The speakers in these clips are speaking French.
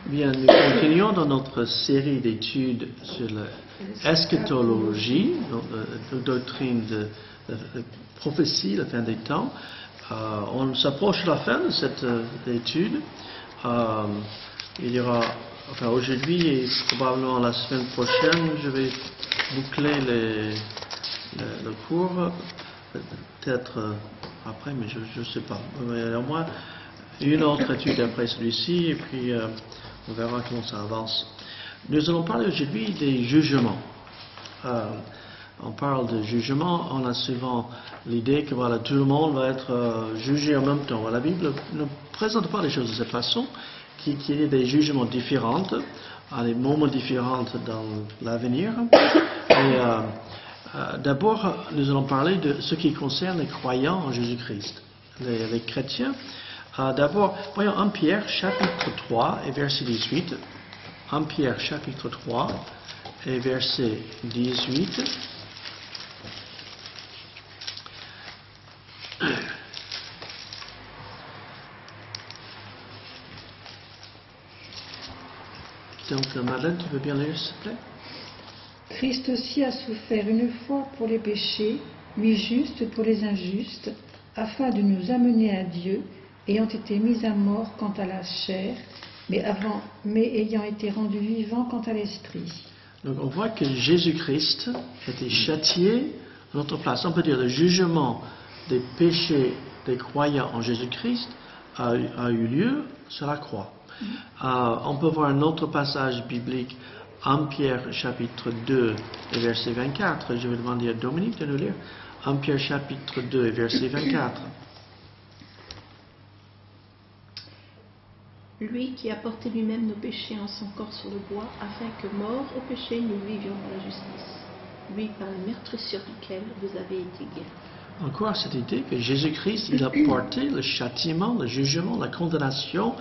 Bien, nous continuons dans notre série d'études sur l'eschatologie, la doctrine de la prophétie, la fin des temps. On s'approche de la fin de cette étude. Il y aura, aujourd'hui et probablement la semaine prochaine, je vais boucler le cours, peut-être après, mais je ne sais pas. Mais au moins une autre étude après celui-ci, et puis on verra comment ça avance. Nous allons parler aujourd'hui des jugements. On parle de jugement, on a souvent l'idée que voilà, tout le monde va être jugé en même temps. La Bible ne présente pas les choses de cette façon, qu'il y ait des jugements différents, à des moments différents dans l'avenir. D'abord, nous allons parler de ce qui concerne les croyants en Jésus-Christ, les chrétiens. D'abord, voyons 1 Pierre chapitre 3 et verset 18. 1 Pierre chapitre 3 et verset 18. Donc, Madeleine, tu veux bien lire, s'il te plaît? Christ aussi a souffert une fois pour les péchés, lui juste pour les injustes, afin de nous amener à Dieu, ayant été mis à mort quant à la chair, mais ayant été rendu vivant quant à l'esprit. Donc on voit que Jésus-Christ a été châtié à notre place. On peut dire le jugement des péchés des croyants en Jésus-Christ a eu lieu sur la croix. On peut voir un autre passage biblique, 1 Pierre chapitre 2 et verset 24. Je vais demander à Dominique de nous lire 1 Pierre chapitre 2 et verset 24. Lui qui a porté lui-même nos péchés en son corps sur le bois, afin que, morts au péché, nous vivions dans la justice. Lui par la meurtrissure duquel vous avez été guéris. Encore cette idée que Jésus-Christ, il a porté le châtiment, le jugement, la condamnation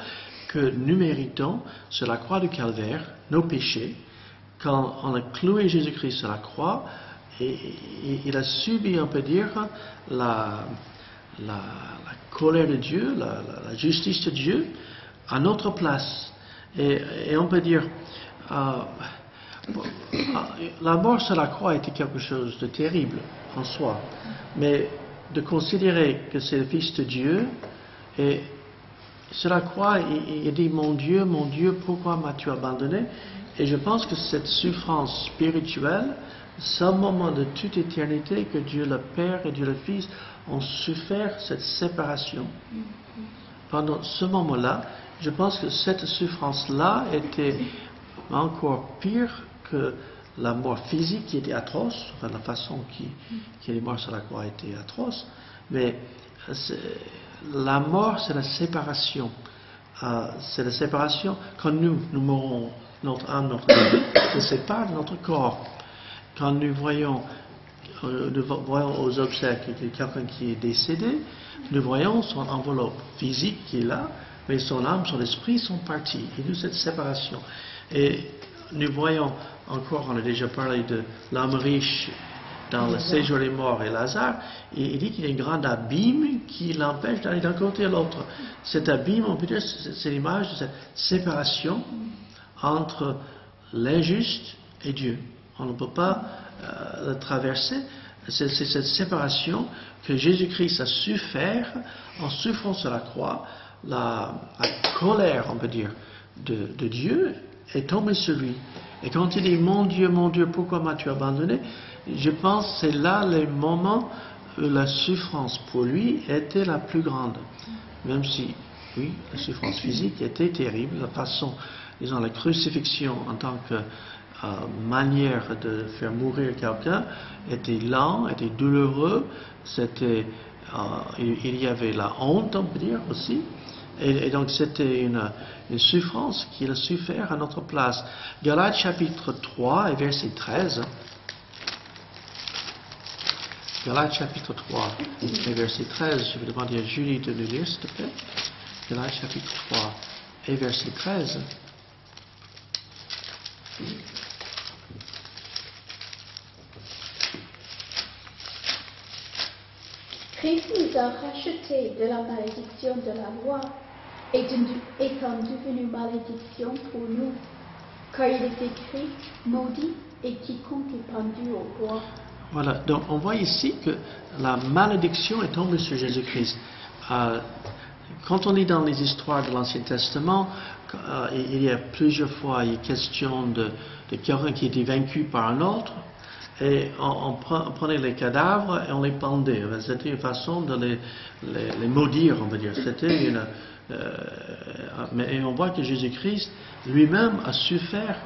que nous méritons sur la croix du Calvaire, nos péchés. Quand on a cloué Jésus-Christ sur la croix, et il a subi, on peut dire, la colère de Dieu, la justice de Dieu, à notre place. Et on peut dire, la mort sur la croix était quelque chose de terrible en soi, mais de considérer que c'est le Fils de Dieu, et sur la croix, il dit, mon Dieu, pourquoi m'as-tu abandonné? Et je pense que cette souffrance spirituelle, c'est un moment de toute éternité que Dieu le Père et Dieu le Fils ont souffert cette séparation. Pendant ce moment-là, je pense que cette souffrance-là était encore pire que la mort physique qui était atroce, enfin la façon qu'il est mort sur la croix était atroce, mais la mort, c'est la séparation. C'est la séparation quand nous mourons, notre âme, notre vie se sépare de notre corps. Quand nous voyons aux obsèques quelqu'un qui est décédé, nous voyons son enveloppe physique qui est là, mais son âme, son esprit sont partis. Il y a eu cette séparation. Et nous voyons encore, on a déjà parlé de l'homme riche dans le séjour des morts et Lazare, et il dit qu'il y a un grand abîme qui l'empêche d'aller d'un côté à l'autre. Cet abîme, on peut dire, c'est l'image de cette séparation entre l'injuste et Dieu. On ne peut pas le traverser. C'est cette séparation que Jésus-Christ a souffert en souffrant sur la croix. La colère, on peut dire, de Dieu est tombée sur lui. Et quand il dit, mon Dieu, pourquoi m'as-tu abandonné? Je pense que c'est là les moments où la souffrance pour lui était la plus grande. Même si, oui, la souffrance physique était terrible, la façon, disons, la crucifixion en tant que manière de faire mourir quelqu'un était lent, était douloureux, il y avait la honte, on peut dire aussi. Et donc c'était une souffrance qu'il a souffert à notre place. Galates chapitre 3 et verset 13. Galates chapitre 3 et verset 13. Je vais demander à Julie de le lire, s'il te plaît. Galates chapitre 3 et verset 13. Christ nous a rachetés de la malédiction de la loi, étant devenu malédiction pour nous, car il est écrit, maudit et quiconque est pendu au bois. Voilà, donc on voit ici que la malédiction est tombée sur Jésus-Christ. Quand on lit dans les histoires de l'Ancien Testament, il y a plusieurs fois il y a question de quelqu'un qui était vaincu par un autre, et on prenait les cadavres et on les pendait. C'était une façon de les maudire, on va dire. C'était mais on voit que Jésus-Christ lui-même a souffert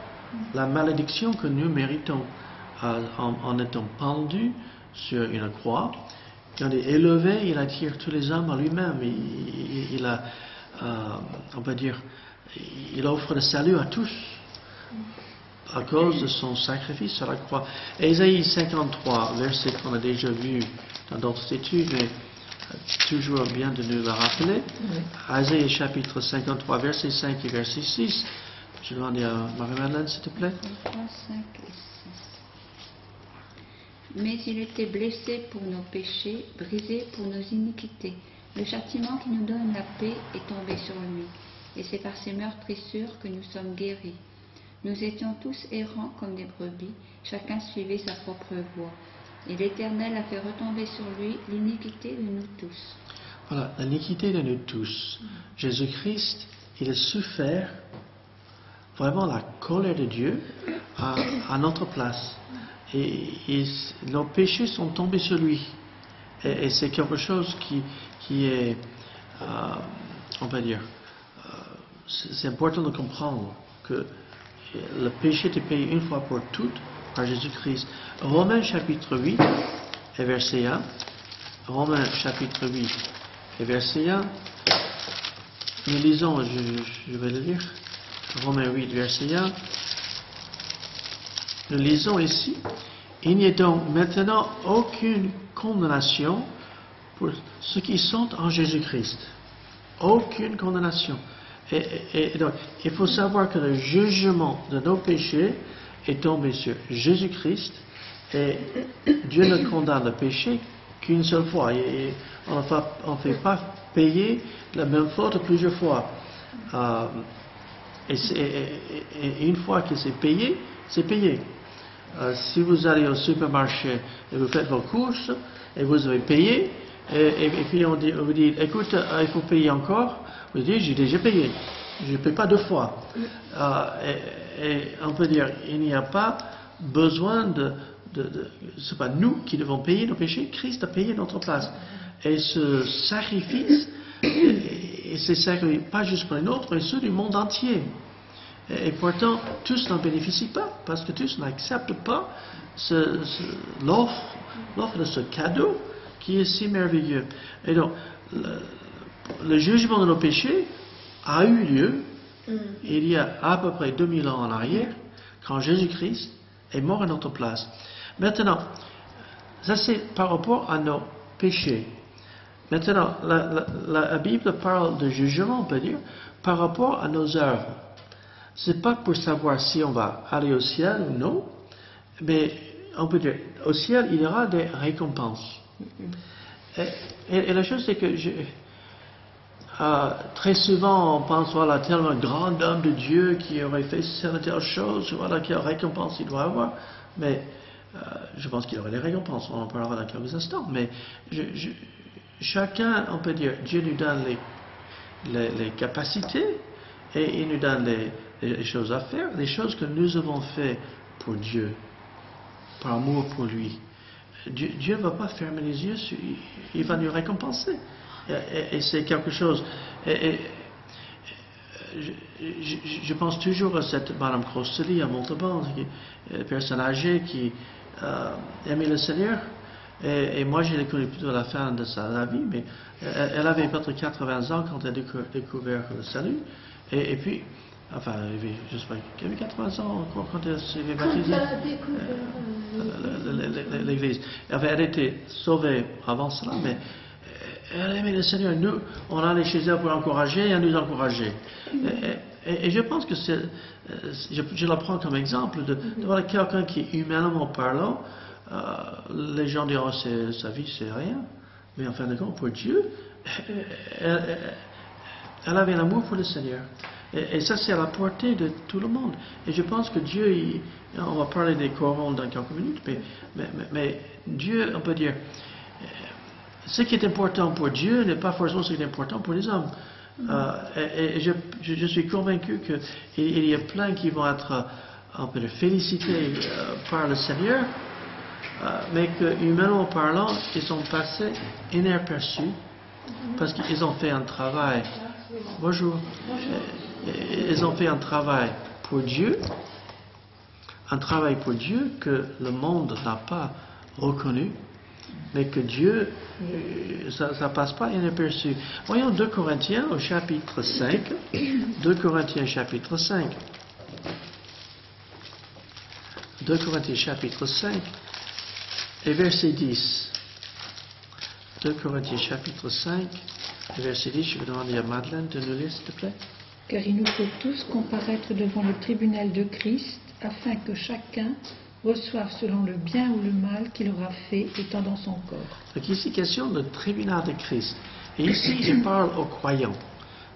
la malédiction que nous méritons en étant pendu sur une croix. Quand il est élevé, il attire tous les hommes à lui-même. Il a, on va dire, il offre le salut à tous à cause de son sacrifice sur la croix. Ésaïe 53, verset qu'on a déjà vu dans d'autres études, mais toujours bien de nous le rappeler. Ésaïe chapitre 53, verset 5 et verset 6. Je demande à Marie-Madeleine, s'il te plaît. 3, 5 et 6. Mais il était blessé pour nos péchés, brisé pour nos iniquités. Le châtiment qui nous donne la paix est tombé sur lui, et c'est par ses meurtrissures que nous sommes guéris. Nous étions tous errants comme des brebis, chacun suivait sa propre voie. Et l'Éternel a fait retomber sur lui l'iniquité de nous tous. Voilà, l'iniquité de nous tous. Jésus-Christ, il a souffert vraiment la colère de Dieu à notre place. Et nos péchés sont tombés sur lui. Et c'est quelque chose qui est, on va dire, c'est important de comprendre que le péché est payé une fois pour toutes par Jésus-Christ. Romains chapitre 8 et verset 1. Romains chapitre 8 et verset 1. Nous lisons, je vais le lire. Romains 8 verset 1. Nous lisons ici, il n'y a donc maintenant aucune condamnation pour ceux qui sont en Jésus-Christ. Aucune condamnation. Et donc, il faut savoir que le jugement de nos péchés est tombé sur Jésus-Christ, et Dieu ne condamne le péché qu'une seule fois. Et on ne fait pas payer la même faute plusieurs fois. Et une fois que c'est payé, c'est payé. Si vous allez au supermarché et vous faites vos courses et vous avez payé, et puis on vous dit, écoute, il faut payer encore, vous dites, j'ai déjà payé, je ne paye pas deux fois. Et on peut dire, il n'y a pas besoin c'est pas nous qui devons payer nos péchés, Christ a payé notre place. Et ce sacrifice, et c'est sacrifice pas juste pour les nôtres, mais ceux du monde entier. Et pourtant, tous n'en bénéficient pas, parce que tous n'acceptent pas l'offre de ce cadeau qui est si merveilleux. Et donc, le jugement de nos péchés a eu lieu il y a à peu près 2000 ans en arrière, quand Jésus-Christ est mort à notre place. Maintenant, ça c'est par rapport à nos péchés. Maintenant, la Bible parle de jugement, on peut dire, par rapport à nos œuvres. C'est pas pour savoir si on va aller au ciel ou non, mais on peut dire, au ciel, il y aura des récompenses. Et la chose, c'est que très souvent, on pense, voilà, tellement grand homme de Dieu qui aurait fait telle chose, voilà, quelle récompense il doit avoir. Mais je pense qu'il y aurait des récompenses, on en parlera dans quelques instants. Mais chacun, on peut dire, Dieu nous donne les capacités et il nous donne les choses à faire, les choses que nous avons fait pour Dieu, par amour pour lui. Dieu ne va pas fermer les yeux, il va nous récompenser. Et c'est quelque chose. Je pense toujours à cette Madame Crosselly à Montauban, personne âgée qui aimait le Seigneur. Et moi, je l'ai connue plutôt à la fin de sa vie, mais elle avait peut-être 80 ans quand elle a découvert le salut. Et puis, enfin, je ne sais pas, elle avait 80 ans quand elle s'est baptisée. L'Église. Enfin, elle était sauvée avant cela, mais elle aimait le Seigneur. Nous, on allait chez elle pour l'encourager et elle nous encourageait. Et je pense que je la prends comme exemple de voir quelqu'un qui, humainement parlant, les gens diront sa vie c'est rien, mais en fin de compte, pour Dieu, Elle avait un amour pour le Seigneur. Et ça, c'est à la portée de tout le monde. Et je pense que Dieu, on va parler des corons dans quelques minutes, mais Dieu, on peut dire, ce qui est important pour Dieu n'est pas forcément ce qui est important pour les hommes. Et je suis convaincu qu'il y a plein qui vont être, on peut dire, félicités par le Seigneur, mais que, humainement parlant, ils sont passés inaperçus parce qu'ils ont fait un travail. Bonjour. Ils ont fait un travail pour Dieu que le monde n'a pas reconnu, mais que Dieu, ça passe pas inaperçu. Voyons 2 Corinthiens au chapitre 5. 2 Corinthiens chapitre 5. 2 Corinthiens chapitre 5 et verset 10. 2 Corinthiens chapitre 5 et verset 10. Je vais demander à Madeleine de nous lire, s'il te plaît. Car il nous faut tous comparaître devant le tribunal de Christ, afin que chacun reçoive selon le bien ou le mal qu'il aura fait étant dans son corps. Donc ici, question de tribunal de Christ. Et ici, il parle aux croyants.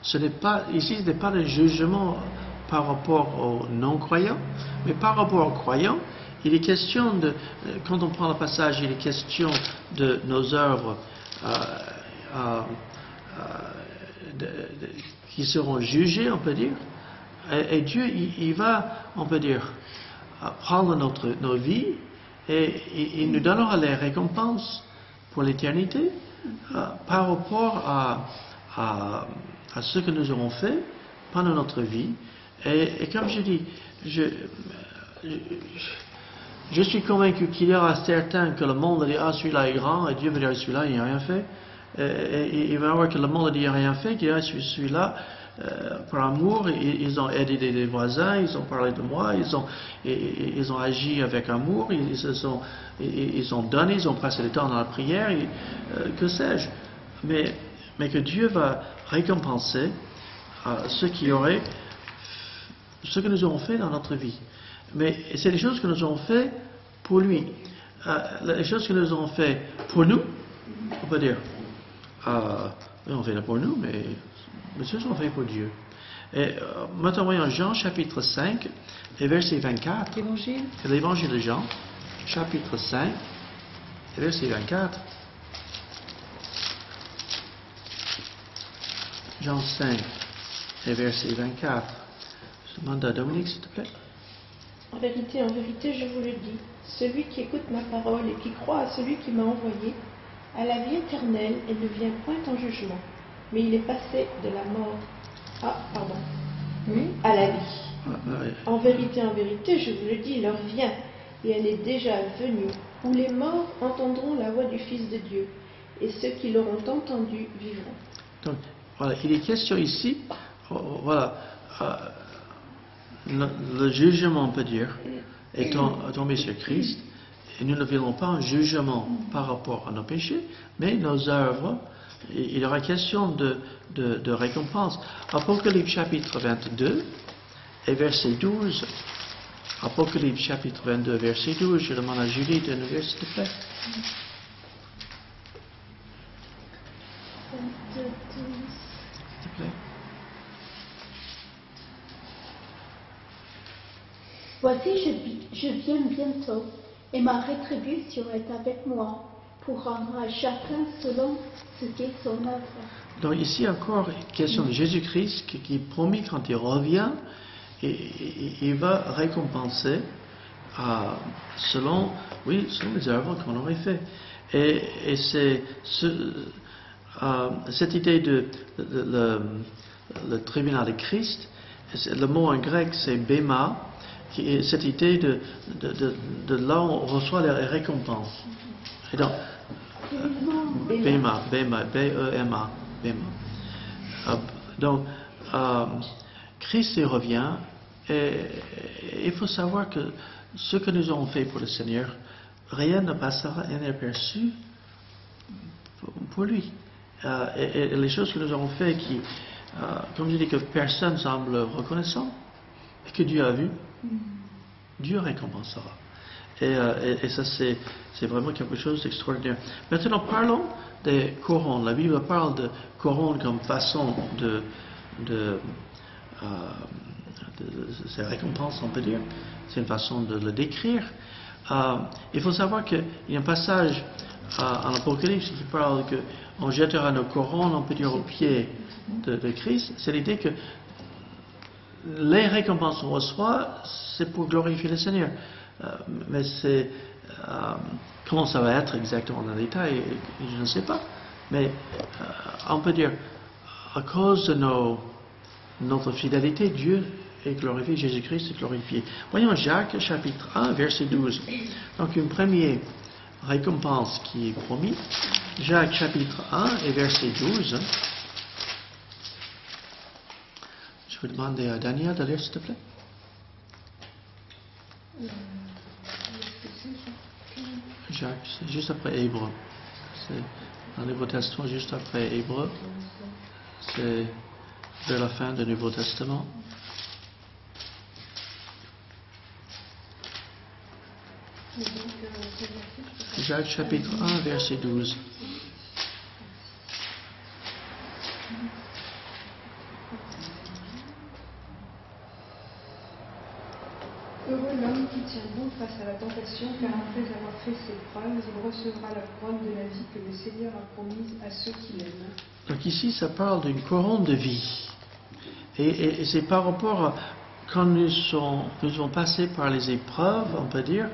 Ici, ce n'est pas le jugement par rapport aux non-croyants, mais par rapport aux croyants, il est question de, quand on prend le passage, il est question de nos œuvres qui seront jugées, on peut dire. Et Dieu, il va, on peut dire, prendre nos vies et il nous donnera les récompenses pour l'éternité par rapport à ce que nous aurons fait pendant notre vie. Et comme je dis, je suis convaincu qu'il y aura certains que le monde va dire, ah, celui-là est grand, et Dieu va dire, celui-là, il n'a rien fait. Et il va y avoir que le monde dit, il n'a rien fait, qu'il y a celui-là, par amour, ils ont aidé les voisins, ils ont parlé de moi, ils ont agi avec amour, ils ont donné, ils ont passé le temps dans la prière, que sais-je. Mais que Dieu va récompenser ce que nous aurons fait dans notre vie. Mais c'est les choses que nous aurons fait pour lui. Les choses que nous aurons fait pour nous, on peut dire, on fait là pour nous, mais ce sont faits pour Dieu. Et maintenant, voyons Jean chapitre 5 et verset 24. L'évangile de Jean, chapitre 5 et verset 24. Jean 5 et verset 24. Je demande à Dominique, s'il te plaît. En vérité, je vous le dis, celui qui écoute ma parole et qui croit à celui qui m'a envoyé a la vie éternelle et ne vient point en jugement, mais il est passé de la mort à la vie. En vérité, je vous le dis, l'heure vient, et elle est déjà venue, où les morts entendront la voix du Fils de Dieu, et ceux qui l'auront entendu vivront. Donc, voilà, il est question ici, voilà, le jugement, on peut dire, est tombé sur Christ, et nous ne verrons pas un jugement par rapport à nos péchés, mais nos œuvres, il y aura question de récompense. Apocalypse chapitre 22 et verset 12. Apocalypse chapitre 22, verset 12. Je demande à Julie de nous lire, s'il te plaît. S'il te plaît. Voici, je viens bientôt, et ma rétribution est avec moi, pour rendre à chacun selon ce qu'est son œuvre. Donc ici encore, question de Jésus-Christ qui promet quand il revient, il va récompenser selon les œuvres qu'on aurait fait. Et c'est cette idée de le tribunal de Christ, le mot en grec c'est bema, qui est cette idée de là où on reçoit les récompenses. Et donc, bema, B-E-M-A, bema. Donc, Christ revient, et il faut savoir que ce que nous avons fait pour le Seigneur, rien ne passera inaperçu pour lui. Et les choses que nous avons fait qui, comme je dis, que personne semble reconnaissant, et que Dieu a vu, Dieu récompensera. Et ça, c'est vraiment quelque chose d'extraordinaire. Maintenant, parlons des couronnes. La Bible parle de couronnes comme façon ces récompenses, on peut dire. C'est une façon de le décrire. Il faut savoir qu'il y a un passage en Apocalypse qui parle qu'on jettera nos couronnes, on peut dire, aux pieds de Christ. C'est l'idée que les récompenses qu'on reçoit, c'est pour glorifier le Seigneur. Mais c'est comment ça va être exactement dans le détail, je ne sais pas. Mais on peut dire, à cause de notre fidélité, Dieu est glorifié, Jésus-Christ est glorifié. Voyons Jacques chapitre 1, verset 12. Donc une première récompense qui est promise. Jacques chapitre 1 et verset 12. Je vais demander à Daniel de lire, s'il te plaît. Jacques, c'est juste après Hébreu. C'est dans le Nouveau Testament, juste après Hébreu. C'est vers la fin du Nouveau Testament. Jacques chapitre 1, verset 12. Heureux l'homme qui tient bon face à la tentation, car après avoir fait ses preuves, il recevra la couronne de la vie que le Seigneur a promise à ceux qui l'aiment. Donc ici, ça parle d'une couronne de vie. Et c'est par rapport à quand nous avons passé par les épreuves, on peut dire,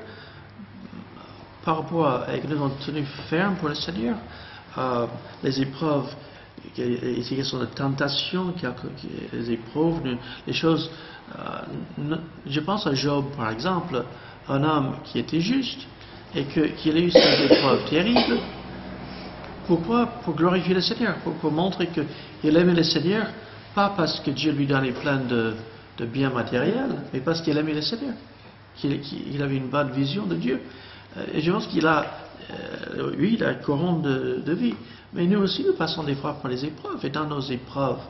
par rapport à que nous avons tenu ferme pour le Seigneur, les épreuves, ici il y a de tentation, les épreuves, les choses. Je pense à Job, par exemple, un homme qui était juste et qu'il a eu ces épreuves terribles. Pourquoi? Pour glorifier le Seigneur, pour montrer qu'il aimait le Seigneur, pas parce que Dieu lui donnait plein de biens matériels, mais parce qu'il aimait le Seigneur, qu'il avait une bonne vision de Dieu. Et je pense qu'il a, oui, il a une couronne de vie. Mais nous aussi, nous passons des fois par les épreuves. Et dans nos épreuves,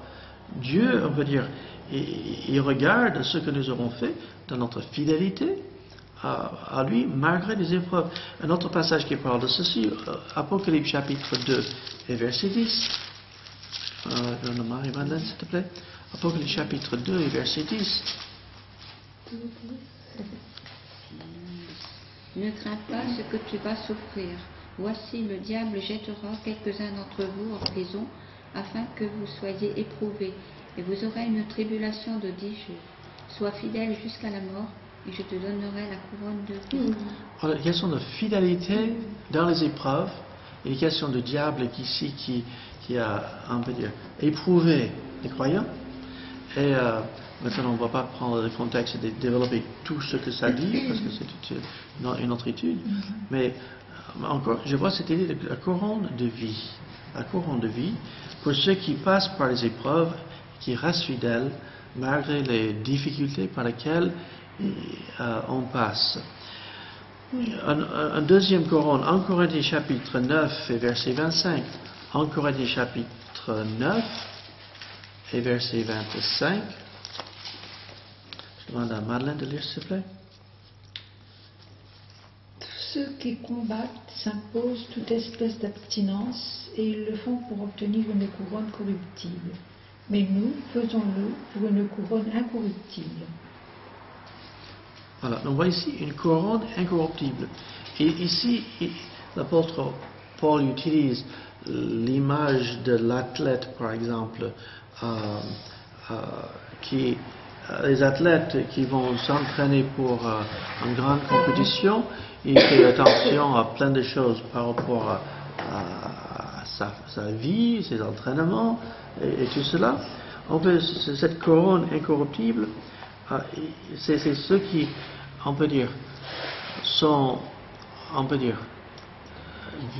Dieu, on peut dire, il regarde ce que nous aurons fait dans notre fidélité à lui, malgré les épreuves. Un autre passage qui parle de ceci, Apocalypse chapitre 2 et verset 10. Marie-Madeleine, s'il te plaît. Apocalypse chapitre 2 et verset 10. Ne crains pas ce que tu vas souffrir. Voici, le diable jettera quelques-uns d'entre vous en prison, afin que vous soyez éprouvés, et vous aurez une tribulation de 10 jours. Sois fidèle jusqu'à la mort, et je te donnerai la couronne de vie. Alors, il y a une question de fidélité dans les épreuves, et une question de diable qui a, on peut dire, éprouvé les croyants. Et maintenant, on ne va pas prendre le contexte et développer tout ce que ça dit, parce que c'est une autre étude. Mais encore, je vois cette idée de la couronne de vie. La couronne de vie, pour ceux qui passent par les épreuves, qui restent fidèles, malgré les difficultés par lesquelles on passe. Un deuxième couronne, en Corinthiens chapitre 9 et verset 25. En Corinthiens chapitre 9 et verset 25. Je demande à Madeleine de lire, s'il vous plaît. Ceux qui combattent s'imposent toute espèce d'abstinence et ils le font pour obtenir une couronne corruptible. Mais nous, faisons-le pour une couronne incorruptible. Voilà, on voit ici une couronne incorruptible. Et ici, l'apôtre Paul utilise l'image de l'athlète, par exemple, les athlètes qui vont s'entraîner pour une grande compétition, ils font attention à plein de choses par rapport à sa vie, ses entraînements et tout cela. En fait, cette couronne incorruptible, c'est ceux qui, on peut dire,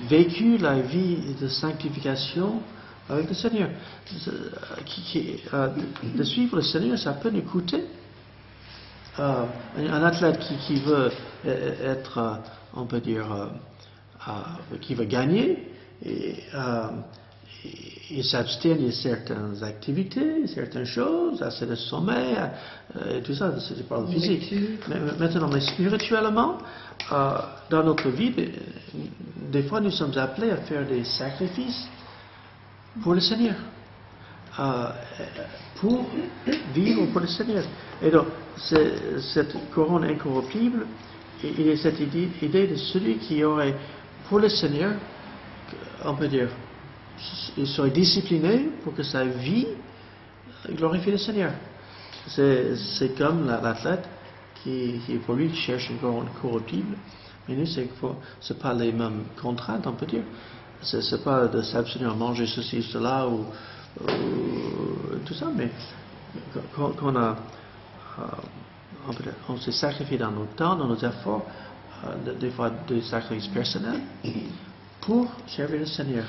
vécu la vie de sanctification avec le Seigneur. De suivre le Seigneur, ça peut nous coûter. Un athlète qui veut être, on peut dire, qui veut gagner, il s'abstient de certaines activités, certaines choses, assez de sommeil, tout ça, c'est par le physique. Mais spirituellement, dans notre vie, des fois nous sommes appelés à faire des sacrifices pour le Seigneur. pour vivre pour le Seigneur. Et donc, cette couronne incorruptible, il y a cette idée de celui qui aurait pour le Seigneur, on peut dire, il serait discipliné pour que sa vie glorifie le Seigneur. C'est comme l'athlète qui pour lui cherche une couronne corruptible, mais nous c'est pas les mêmes contraintes, on peut dire. C'est pas de s'abstenir à manger ceci, cela ou tout ça, mais on s'est sacrifié dans nos temps, dans nos efforts, des fois des sacrifices personnels, pour servir le Seigneur.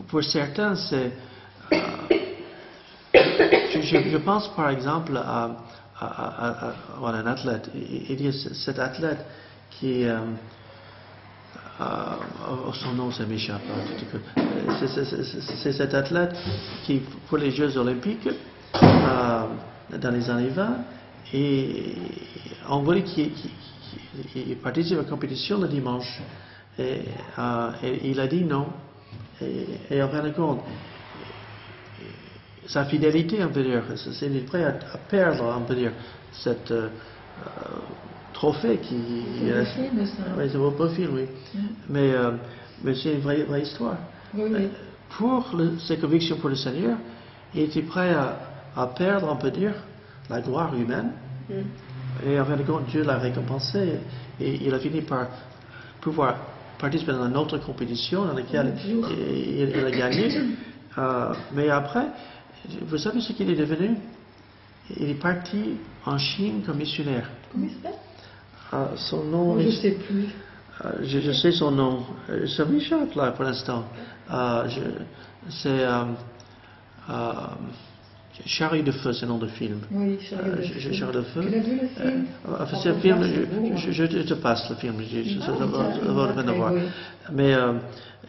Pour certains, c'est... je pense par exemple à un athlète. Il y a cet athlète qui... son nom, ça m'échappe. C'est cet athlète qui, pour les Jeux Olympiques, dans les années 20, et on voulait qu'il participe à la compétition le dimanche. Et il a dit non. Et en fin de compte, sa fidélité, on peut dire, c'est prêt à perdre, on peut dire, cette trophée qui... Oui, c'est un beau profil, oui. Mais c'est une vraie histoire. Oui. Pour ses convictions pour le Seigneur, il était prêt à perdre, on peut dire, la gloire humaine. Et en fin de compte, Dieu l'a récompensé. Et il a fini par pouvoir participer dans une autre compétition dans laquelle il a gagné. Mais après, vous savez ce qu'il est devenu? Il est parti en Chine comme missionnaire. Comment il s'appelle? Son nom... Je ne sais plus. Je sais son nom. Ça m'échappe là pour l'instant. C'est Chariots de feu, c'est le nom de film. Oui, Chariots de feu. Tu l'as vu le film? C'est un film, je te passe le film. Ça va le voir. Mais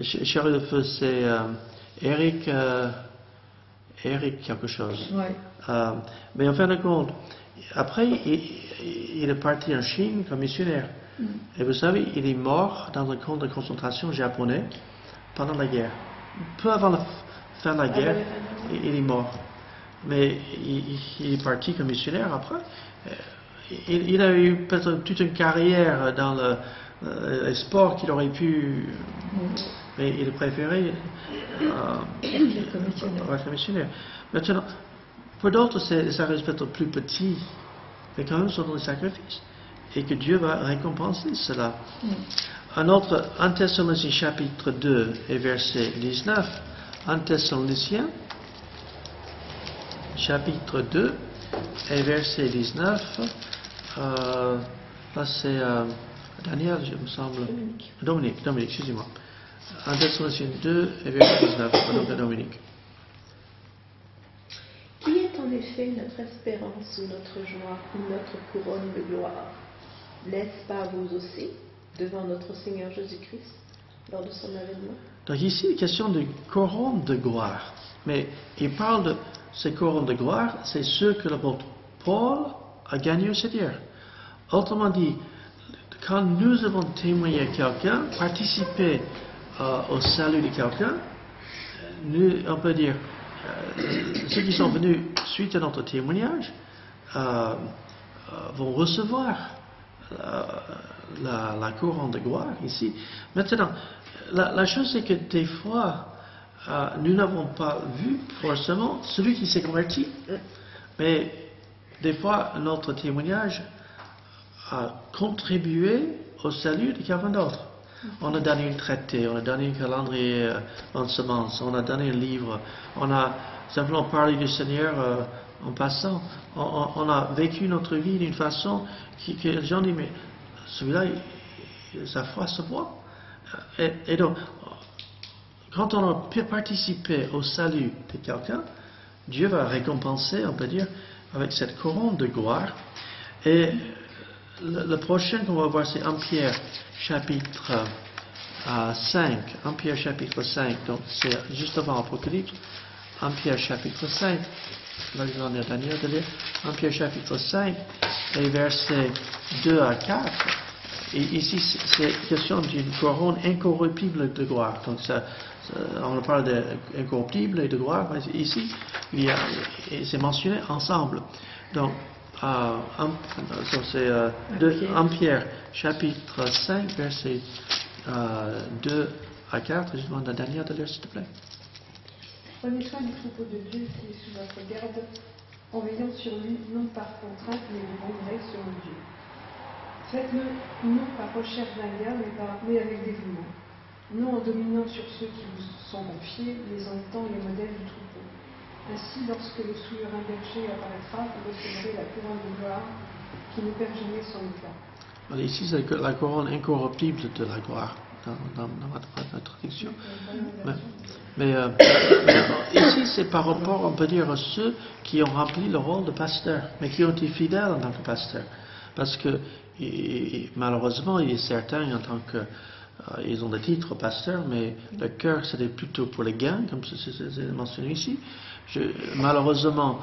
Chariots de feu, c'est Eric quelque chose. Mais en fin de compte, après, il est parti en Chine comme missionnaire. Et vous savez, il est mort dans un camp de concentration japonais pendant la guerre. Peu avant la fin de la guerre, il est mort. Mais il est parti comme missionnaire après. Il a eu peut-être toute une carrière dans les sports qu'il aurait pu... Mais il a préféré être missionnaire. Maintenant, pour d'autres, ça reste peut-être plus petit, mais quand même, ce sont des sacrifices. Et que Dieu va récompenser cela. Un autre, 1 Thessaloniciens chapitre 2 et verset 19. 1 Thessaloniciens chapitre 2 et verset 19. Là c'est Daniel, je me semble. Dominique, excusez-moi. 1 Thessaloniciens 2 et verset 19. Dominique. Qui est en effet notre espérance ou notre joie ou notre couronne de gloire? N'est-ce pas vous aussi, devant notre Seigneur Jésus-Christ, lors de son avènement? Donc ici, il est question de couronne de gloire. Mais il parle de ces couronnes de gloire, c'est ceux que l'apôtre Paul a gagnés au Seigneur. Autrement dit, quand nous avons témoigné à quelqu'un, participé au salut de quelqu'un, on peut dire, ceux qui sont venus suite à notre témoignage vont recevoir la couronne de gloire ici. Maintenant, la chose c'est que des fois, nous n'avons pas vu forcément celui qui s'est converti, mais des fois notre témoignage a contribué au salut de quelqu'un d'autre. On a donné un traité, on a donné un calendrier en semence, on a donné un livre, on a simplement parlé du Seigneur en passant. On a vécu notre vie d'une façon que les gens disent, mais celui-là, sa foi se voit. Et donc, quand on a participé au salut de quelqu'un, Dieu va récompenser, on peut dire, avec cette couronne de gloire. Et le prochain qu'on va voir, c'est 1 Pierre chapitre 5. 1 Pierre chapitre 5, donc c'est juste avant Apocalypse. 1 Pierre chapitre 5. Là, je vais en Daniel de lire. 1 Pierre chapitre 5 et versets 2 à 4. Et ici, c'est question d'une couronne incorruptible de gloire. Donc, On parle d'incorruptible et de gloire. Ici, c'est mentionné ensemble. Donc, c'est 1 Pierre, chapitre 5, versets 2 à 4. Je demande à Daniel de lire, s'il te plaît. Prenez soin du troupeau de Dieu qui est sous votre garde, en veillant sur lui, non par contrainte, mais de bon gré selon Dieu. Faites-le non par recherche d'un gain, mais avec dévouement. Non en dominant sur ceux qui vous sont confiés, mais en étant les modèles du troupeau. Ainsi, lorsque le souverain berger apparaîtra, vous recevrez la couronne de gloire qui ne perd jamais son éclat. Alors, ici, c'est la couronne incorruptible de la gloire, dans votre traduction. Mais ici, c'est par rapport, on peut dire, à ceux qui ont rempli le rôle de pasteur, mais qui ont été fidèles en tant que pasteur. Parce que, malheureusement, il est certain, en tant que ils ont des titres pasteur, mais le cœur c'était plutôt pour les gains, comme c'est mentionné ici. Malheureusement,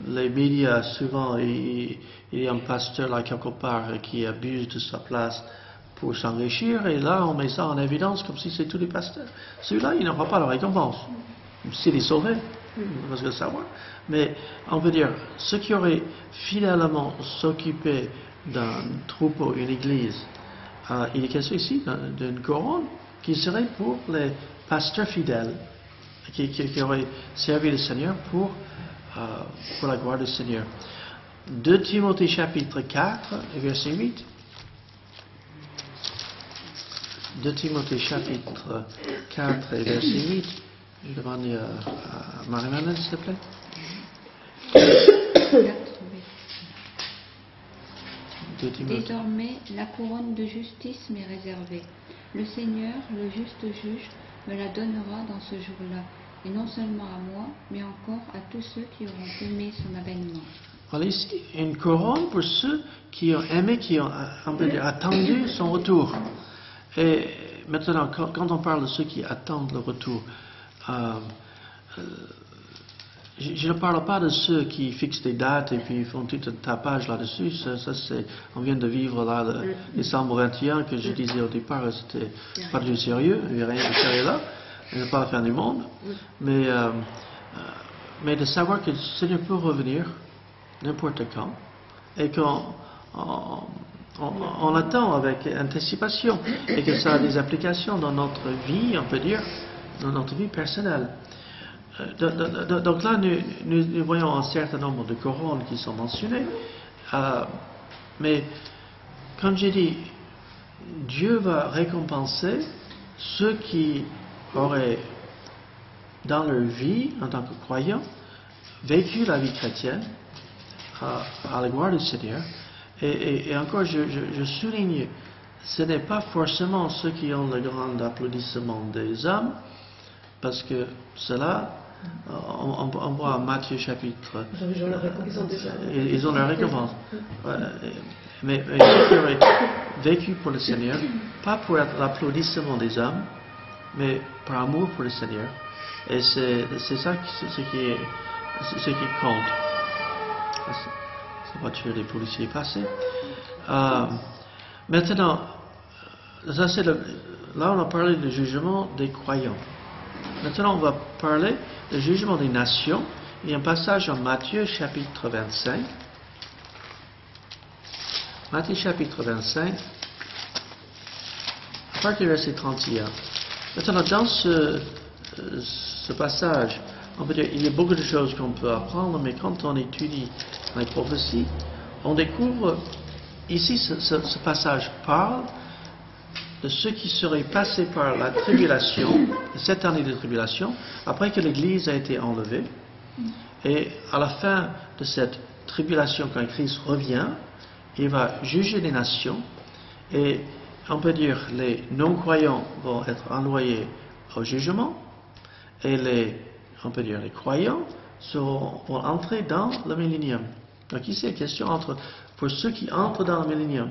les médias, souvent, il y a un pasteur là quelque part qui abuse de sa place pour s'enrichir, et là on met ça en évidence comme si c'est tous les pasteurs. Celui-là, il n'aura pas la récompense. S'il est sauvé, on va le savoir. Mais on peut dire, ceux qui auraient fidèlement s'occuper d'un troupeau, une église, il est question ici d'une couronne qui serait pour les pasteurs fidèles, qui auraient servi le Seigneur pour la gloire du Seigneur. 2 Timothée chapitre 4, verset 8. 2 Timothée chapitre 4, verset 8. Je demande à Marie-Madeleine, s'il te plaît. Désormais, la couronne de justice m'est réservée. Le Seigneur, le juste juge, me la donnera dans ce jour-là, et non seulement à moi, mais encore à tous ceux qui auront aimé son avènement. Voilà ici une couronne pour ceux qui ont aimé, qui ont, on peut dire, attendu son retour. Et maintenant, quand on parle de ceux qui attendent le retour, je ne parle pas de ceux qui fixent des dates et puis font tout un tapage là-dessus. Ça c'est, on vient de vivre là les Psaumes 21 que je disais au départ, c'était pas du sérieux, il n'y a rien de sérieux là, il n'y a pas la fin du monde. Mais de savoir que le Seigneur peut revenir n'importe quand et qu'on attend avec anticipation et que ça a des applications dans notre vie, on peut dire, dans notre vie personnelle. Donc là, nous voyons un certain nombre de couronnes qui sont mentionnées. Mais, comme j'ai dit, Dieu va récompenser ceux qui auraient, dans leur vie, en tant que croyants, vécu la vie chrétienne à la gloire du Seigneur. Et encore, je souligne, ce n'est pas forcément ceux qui ont le grand applaudissement des hommes, parce que cela, on voit en Matthieu chapitre. Ils ont leur récompense. Mais ceux qui auraient vécu pour le Seigneur, pas pour l'applaudissement des hommes, mais par amour pour le Seigneur. Et c'est ça ce qui compte. La voiture des policiers est passée. Maintenant, ça c'est là on a parlé du jugement des croyants. Maintenant, on va parler du jugement des nations. Il y a un passage en Matthieu chapitre 25. Matthieu chapitre 25, à partir du verset 31. Maintenant, dans ce passage, on peut dire il y a beaucoup de choses qu'on peut apprendre, mais quand on étudie les prophéties, on découvre, ici, ce passage parle de ceux qui seraient passés par la tribulation, cette année de tribulation, après que l'Église a été enlevée. Et à la fin de cette tribulation, quand Christ revient, il va juger les nations. Et on peut dire les non-croyants vont être envoyés au jugement. Et on peut dire les croyants vont entrer dans le millénium. Donc ici, il y a question pour ceux qui entrent dans le millénium.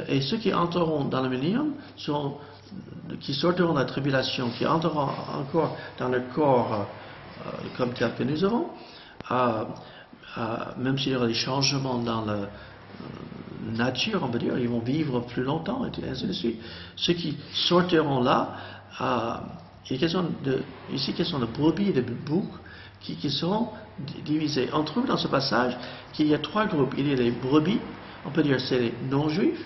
Et ceux qui entreront dans le millénium, qui sortiront de la tribulation, qui entreront encore dans le corps comme tel que nous avons, même s'il y aura des changements dans la nature, on peut dire, ils vont vivre plus longtemps, et ainsi de suite. Ceux qui sortiront là, il est question ici question de brebis et de boucs qui seront divisés. On trouve dans ce passage qu'il y a 3 groupes. Il y a les brebis, on peut dire c'est les non-juifs,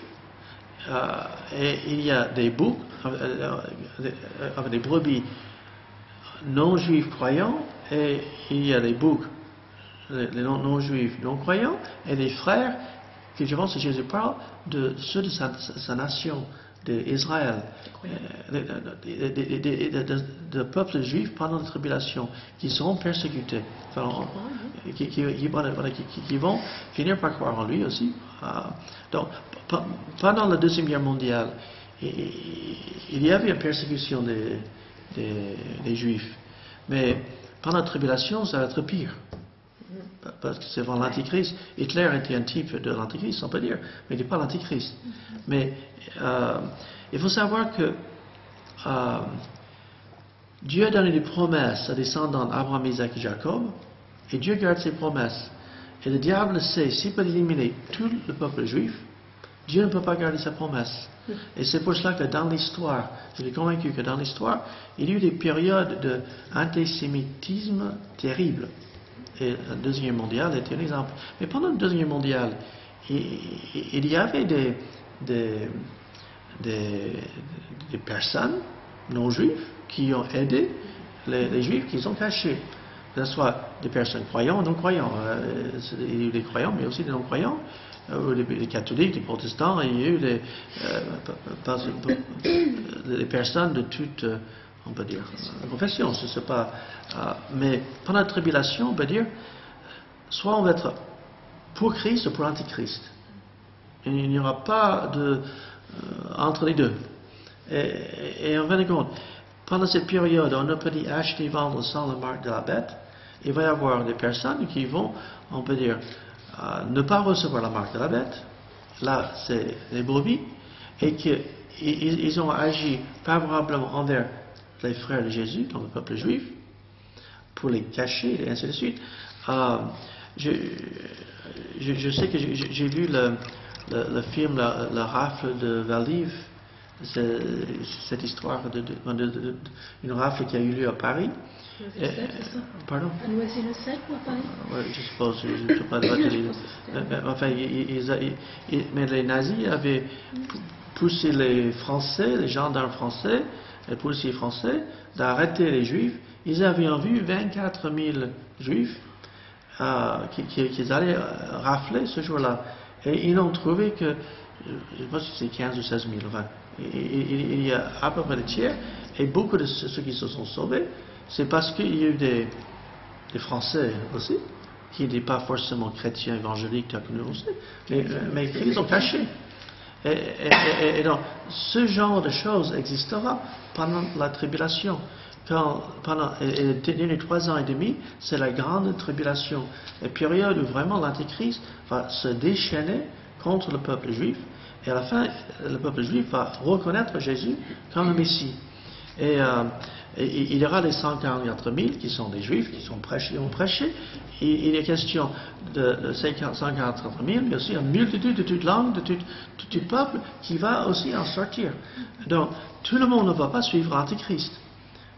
et il y a des boucs, avec des brebis non-juifs croyants, et il y a des boucs, les non-juifs non-croyants, et des frères, qui je pense que Jésus parle de ceux de sa nation, d'Israël, de peuple juif pendant la tribulation, qui seront persécutés, qui vont finir par croire en lui aussi. Donc, pendant la Deuxième Guerre mondiale, il y avait une persécution des Juifs, mais pendant la tribulation, ça va être pire. Parce que c'est vraiment l'Antichrist. Hitler était un type de l'Antichrist, on peut dire, mais il n'est pas l'Antichrist. Mais il faut savoir que Dieu a donné des promesses à descendants d'Abraham, Isaac et Jacob, et Dieu garde ses promesses. Et le diable sait, s'il peut éliminer tout le peuple juif, Dieu ne peut pas garder sa promesse. Et c'est pour cela que dans l'histoire, je suis convaincu que dans l'histoire, il y a eu des périodes d'antisémitisme terribles. Et la Deuxième Guerre mondiale était un exemple. Mais pendant la Deuxième Guerre mondiale, il y avait des personnes non-juives qui ont aidé les juifs qui sont cachés. Que ce soit des personnes croyantes ou non-croyantes. Il y a eu des croyants, mais aussi des non-croyants. Les catholiques, les protestants, il y a eu des personnes de toutes, on peut dire, confessions. C'est pas, mais pendant la tribulation, on peut dire, soit on va être pour Christ ou pour l'Antichrist. Il n'y aura pas entre les deux. Et en fin de compte, pendant cette période, on ne peut ni acheter ni vendre sans la marque de la bête. Il va y avoir des personnes qui vont, on peut dire, ne pas recevoir la marque de la bête. Là, c'est les brebis. Et qu'ils ont agi favorablement envers les frères de Jésus, dans le peuple juif, pour les cacher, et ainsi de suite. Je sais que j'ai vu le film La rafle de Valiv, cette histoire d'une rafle qui a eu lieu à Paris. Pardon? À Noisy-le-Sec ou à Paris? Oui, je suppose, je ne peux pas dire. Enfin, mais les nazis avaient poussé les Français, les gendarmes français, les policiers français, d'arrêter les Juifs. Ils avaient en vue 24 000 Juifs qu'ils allaient rafler ce jour-là. Et ils ont trouvé que, je ne sais pas si c'est 15 ou 16 000, enfin, il y a à peu près le tiers, et beaucoup de ceux qui se sont sauvés, c'est parce qu'il y a eu des Français aussi, qui n'étaient pas forcément chrétiens évangéliques, tel que nous aussi, mais qui les ont cachés. Et donc, ce genre de choses existera pendant la tribulation. Pendant les 3 ans et demi, c'est la grande tribulation, la période où vraiment l'Antéchrist va se déchaîner contre le peuple juif, et à la fin, le peuple juif va reconnaître Jésus comme le Messie. Et il y aura les 144 000 qui sont des Juifs, qui ont prêché. Et il est question de 144 000, mais aussi une multitude de toutes langues, de tout peuple qui va aussi en sortir. Donc, tout le monde ne va pas suivre l'Antéchrist.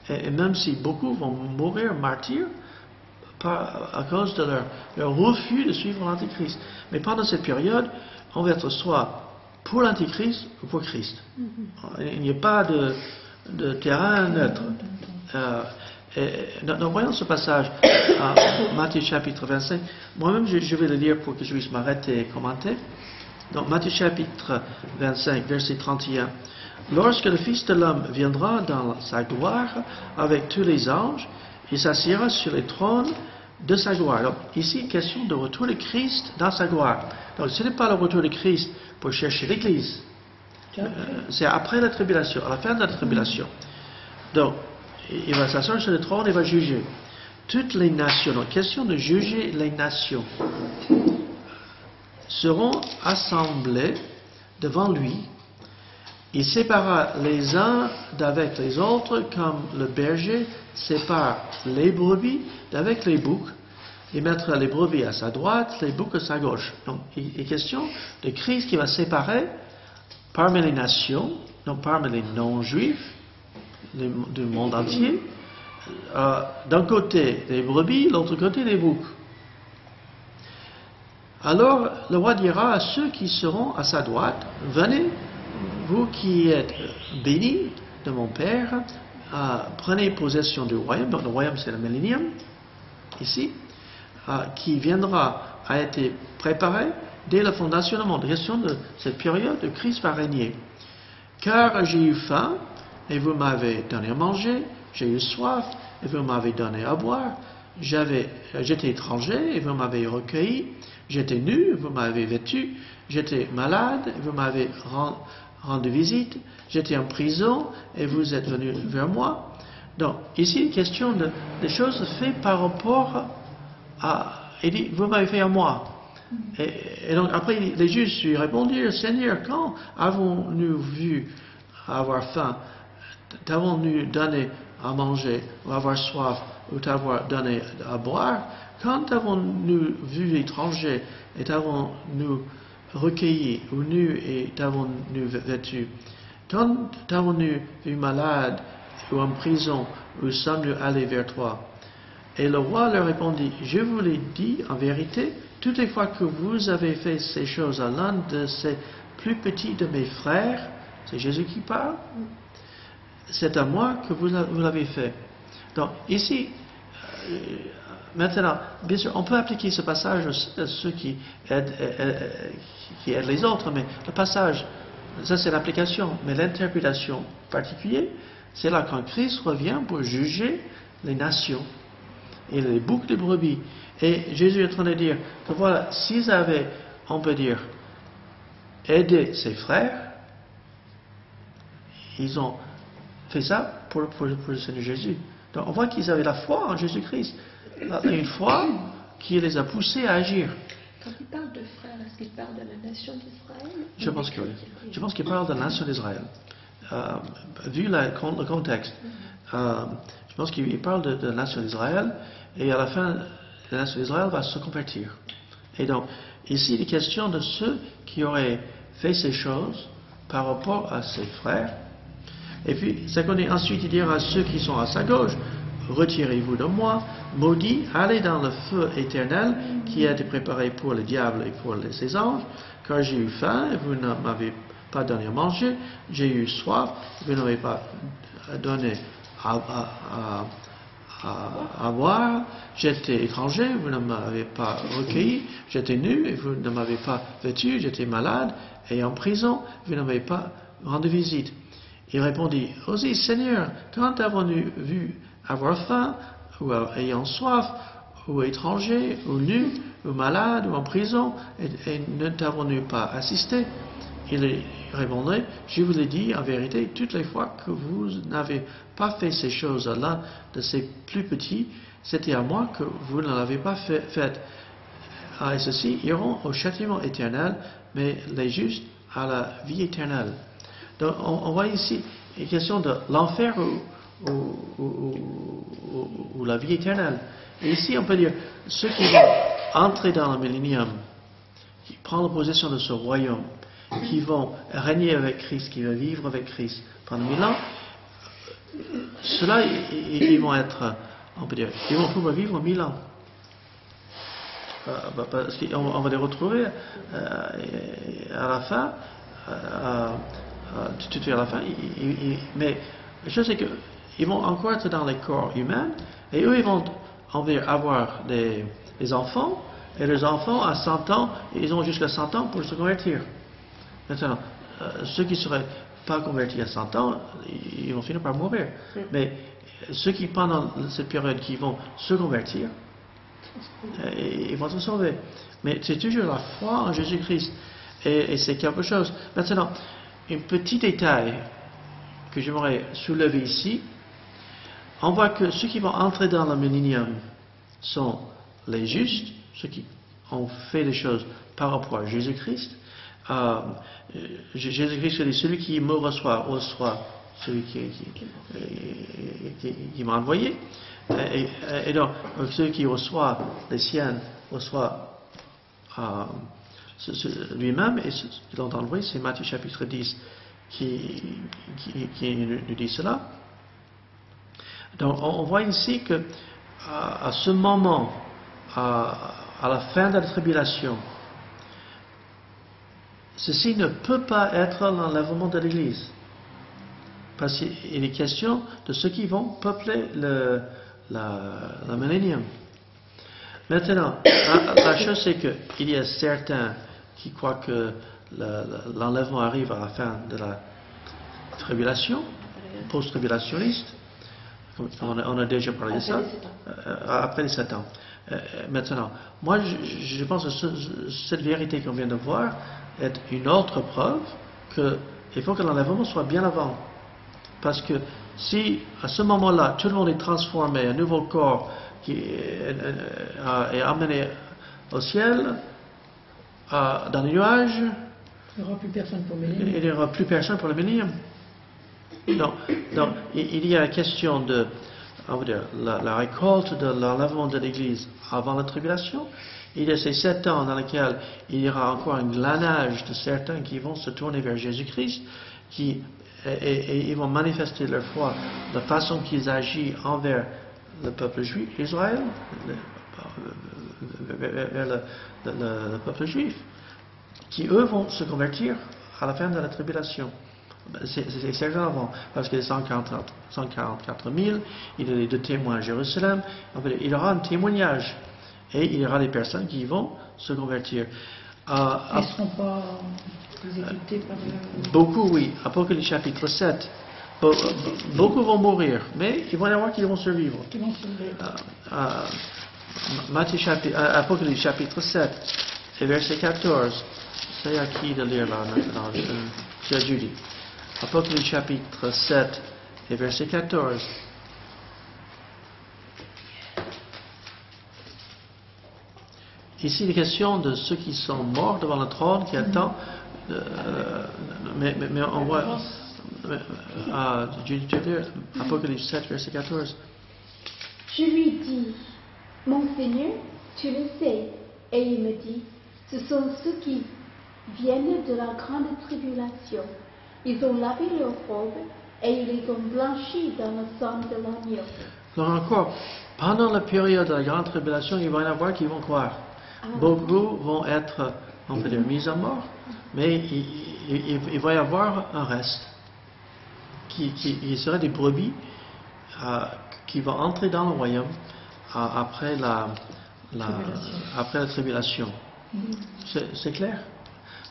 Et même si beaucoup vont mourir martyrs à cause de leur refus de suivre l'Antéchrist. Mais pendant cette période, on va être soit pour l'Antéchrist ou pour Christ. Il n'y a pas de terrain neutre. Donc voyons ce passage à Matthieu chapitre 25. Moi-même, je vais le lire pour que je puisse m'arrêter et commenter. Donc Matthieu chapitre 25, verset 31. Lorsque le Fils de l'homme viendra dans sa gloire avec tous les anges, il s'assiera sur les trônes de sa gloire. Donc ici, question de retour de Christ dans sa gloire. Donc ce n'est pas le retour de Christ pour chercher l'Église. C'est après la tribulation, à la fin de la tribulation. Donc, il va s'asseoir sur le trône et va juger toutes les nations. Donc, question de juger les nations seront assemblées devant lui. Il séparera les uns d'avec les autres comme le berger sépare les brebis d'avec les boucs. Il mettra les brebis à sa droite, les boucs à sa gauche. Donc, il est question de Christ qui va séparer parmi les nations, donc parmi les non-juifs, du monde entier. D'un côté des brebis, de l'autre côté des boucs. Alors le roi dira à ceux qui seront à sa droite, venez, vous qui êtes bénis de mon Père, prenez possession du royaume. Donc le royaume c'est le millénium, ici, qui viendra, a été préparé dès la fondation du monde, question de cette période où Christ va régner. Car j'ai eu faim, et vous m'avez donné à manger, j'ai eu soif, et vous m'avez donné à boire, j'étais étranger, et vous m'avez recueilli, j'étais nu, et vous m'avez vêtu, j'étais malade, et vous m'avez rendu visite, j'étais en prison, et vous êtes venu vers moi. Donc, ici, une question des choses faites par rapport à... Il dit, vous m'avez fait à moi. Et donc, après, les juges lui répondirent, Seigneur, quand avons-nous vu avoir faim, t'avons-nous donné à manger, ou avoir soif, ou t'avoir donné à boire? Quand avons-nous vu étranger, et t'avons-nous recueilli, ou nu, et t'avons-nous vêtu? Quand t'avons-nous vu malade, ou en prison, où sommes-nous allés vers toi? Et le roi leur répondit, je vous l'ai dit en vérité, toutes les fois que vous avez fait ces choses à l'un de ces plus petits de mes frères, c'est Jésus qui parle, c'est à moi que vous l'avez fait. Donc ici, maintenant, bien sûr, on peut appliquer ce passage aussi à ceux qui aident les autres, mais le passage, ça c'est l'application, mais l'interprétation particulière, c'est là quand Christ revient pour juger les nations et les boucs de brebis. Et Jésus est en train de dire que voilà, s'ils avaient, on peut dire, aidé ses frères, ils ont fait ça pour le Seigneur Jésus. Donc on voit qu'ils avaient la foi en Jésus-Christ. Une foi qui les a poussés à agir. Quand il parle de frères, est-ce qu'il parle de la nation d'Israël? Je pense que oui. Je pense qu'il parle de la nation d'Israël. Vu le contexte, je pense qu'il parle de la nation d'Israël, et à la fin, la nation d'Israël va se convertir. Et donc, ici, il est question de ceux qui auraient fait ces choses par rapport à ses frères. Et puis, ça connaît ensuite, il dira à ceux qui sont à sa gauche, retirez-vous de moi, maudits, allez dans le feu éternel qui a été préparé pour le diable et pour ses anges, car j'ai eu faim et vous ne m'avez pas donné à manger, j'ai eu soif, vous n'avez pas donné à boire, j'étais étranger, vous ne m'avez pas recueilli, j'étais nu et vous ne m'avez pas vêtu, j'étais malade et en prison, vous ne m'avez pas rendu visite. Il répondit, aussi Seigneur, quand avons-nous vu avoir faim, ou ayant soif, ou étranger, ou nu, ou malade, ou en prison, et ne t'avons-nous pas assisté? Il répondrait, je vous l'ai dit en vérité, toutes les fois que vous n'avez pas fait ces choses à l'un de ces plus petits, c'était à moi que vous ne l'avez pas fait. Et ceux-ci iront au châtiment éternel, mais les justes à la vie éternelle. Donc on voit ici une question de l'enfer ou la vie éternelle. Et ici on peut dire, ceux qui vont entrer dans le millénium, qui prennent possession de ce royaume, qui vont régner avec Christ, qui vont vivre avec Christ pendant 1000 ans, ceux-là, ils vont être, on peut dire, ils vont pouvoir vivre 1000 ans. Parce qu'on va les retrouver à la fin, tout de suite vers la fin. Mais la chose c'est qu'ils vont encore être dans les corps humains, et eux, ils vont avoir des enfants, et les enfants, à 100 ans, ils ont jusqu'à 100 ans pour se convertir. Maintenant, ceux qui ne seraient pas convertis à 100 ans, ils vont finir par mourir. Mais ceux qui, pendant cette période, qui vont se convertir, ils vont se sauver. Mais c'est toujours la foi en Jésus-Christ. Et c'est quelque chose. Maintenant, un petit détail que j'aimerais soulever ici. On voit que ceux qui vont entrer dans le millénium sont les justes, ceux qui ont fait les choses par rapport à Jésus-Christ. Jésus-Christ dit, celui qui me reçoit celui qui m'a envoyé. Et donc, celui qui reçoit les siens reçoit lui-même, et ce qu'il a envoyé, c'est Matthieu chapitre 10 qui nous dit cela. Donc on voit ici que à ce moment, à la fin de la tribulation, ceci ne peut pas être l'enlèvement de l'Église. Parce qu'il est question de ceux qui vont peupler la millénium. Maintenant, la chose c'est qu'il y a certains qui croient que l'enlèvement arrive à la fin de la tribulation, post-tribulationniste. On a déjà parlé de ça. Après les 7 ans. Maintenant, moi je pense que cette vérité qu'on vient de voir est une autre preuve qu'il faut que l'enlèvement soit bien avant. Parce que si à ce moment-là tout le monde est transformé, un nouveau corps qui est amené au ciel, dans les nuages, Il n'y aura plus personne pour millénium. il n'y aura plus personne pour le millénium. Donc, il y a la question de la récolte de l'enlèvement de l'Église avant la tribulation. Il y a ces 7 ans dans lesquels il y aura encore un glanage de certains qui vont se tourner vers Jésus-Christ, et ils vont manifester leur foi, la façon qu'ils agissent envers le peuple juif, Israël, vers le peuple juif, qui eux vont se convertir à la fin de la tribulation. C'est certain avant, parce qu'il y a 144 000, il y a les 2 témoins à Jérusalem, il y aura un témoignage, et il y aura des personnes qui vont se convertir. Ils ne seront pas exécutés par le... Beaucoup, oui. Apocalypse chapitre 7. Beaucoup vont mourir, mais il va y en avoir qui vont survivre. Qui vont survivre. Apocalypse chapitre 7 et verset 14. C'est à qui de lire là maintenant? C'est à Judy. Apocalypse chapitre 7 et verset 14. Ici, il est question de ceux qui sont morts devant le trône, qui attendent. Mais on voit. Judy, tu veux lire Apocalypse 7, verset 14. Je lui dis, mon Seigneur, tu le sais. Et il me dit, ce sont ceux qui viennent de la grande tribulation. Ils ont lavé leurs robes et ils les ont blanchis dans le sang de l'agneau. Donc encore, pendant la période de la grande tribulation, il va y en avoir qui vont croire. Beaucoup vont être, on peut dire, mis à mort, mais il va y avoir un reste qui serait des brebis qui vont entrer dans le royaume après la tribulation. C'est clair?